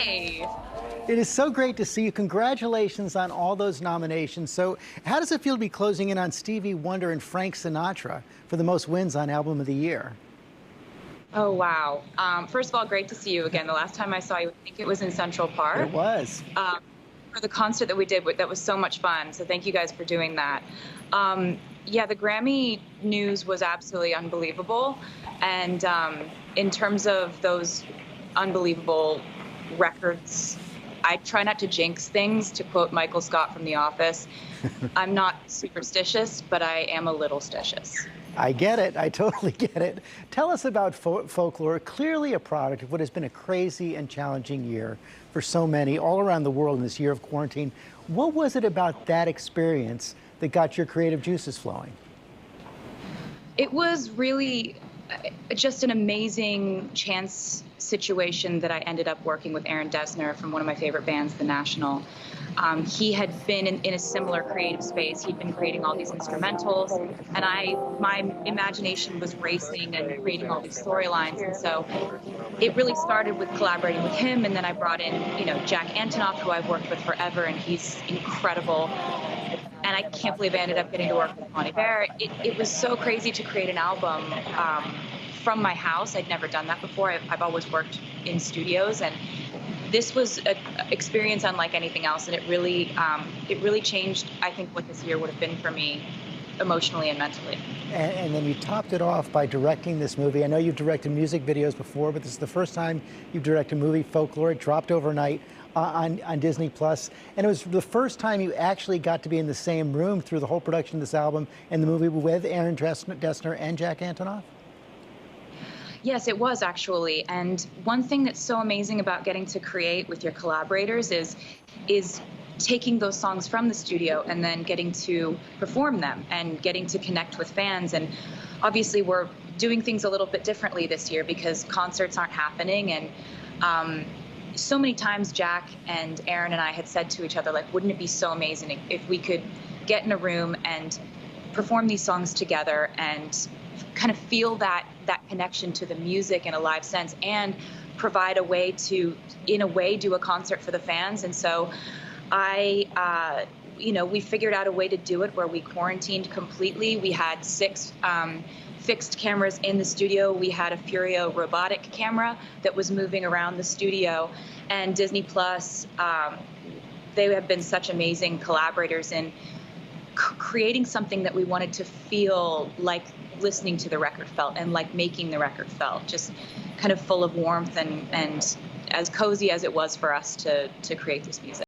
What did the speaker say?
Hey. It is so great to see you. Congratulations on all those nominations. So, how does it feel to be closing in on Stevie Wonder and Frank Sinatra for the most wins on Album of the Year? Oh, wow. First of all, great to see you again. The last time I saw you, I think it was in Central It Park was. um, for the concert that we did. That was so much fun. So thank you guys for doing that. Yeah, the Grammy news was absolutely unbelievable. And in terms of those unbelievable records, I try not to jinx things, to quote Michael Scott from The Office. I'm not superstitious, but I am a little stitious. I get it. I totally get it. Tell us about folklore, clearly a product of what has been a crazy and challenging year for so many all around the world in this year of quarantine. What was it about that experience that got your creative juices flowing? It was really just an amazing chance situation that I ended up working with Aaron Dessner from one of my favorite bands, The National. He had been in a similar creative space. He'd been creating all these instrumentals, and my imagination was racing and creating all these storylines. And so it really started with collaborating with him, and then I brought in, Jack Antonoff, who I've worked with forever, and he's incredible. And I can't believe I ended up getting to work with Bonnie Bear. It was so crazy to create an album from my house. I'd never done that before. I've always worked in studios, and this was an experience unlike anything else. And it really changed, I think, what this year would have been for me emotionally and mentally. And then you topped it off by directing this movie. I know you've directed music videos before, but this is the first time you've directed a movie, Folklore. It dropped overnight on Disney Plus, and it was the first time you actually got to be in the same room through the whole production of this album and the movie with Aaron Dessner and Jack Antonoff. Yes, it was actually. And one thing that's so amazing about getting to create with your collaborators is taking those songs from the studio and then getting to perform them and getting to connect with fans. And obviously we're doing things a little bit differently this year because concerts aren't happening. And so many times Jack and Aaron and I had said to each other, like, wouldn't it be so amazing if we could get in a room and perform these songs together and kind of feel that connection to the music in a live sense and provide a way to, in a way, do a concert for the fans. And so we figured out a way to do it where we quarantined completely. We had 6 fixed cameras in the studio. We had a Furio robotic camera that was moving around the studio. And Disney Plus, they have been such amazing collaborators in creating something that we wanted to feel like listening to the record felt and like making the record felt, just kind of full of warmth and as cozy as it was for us to create this music.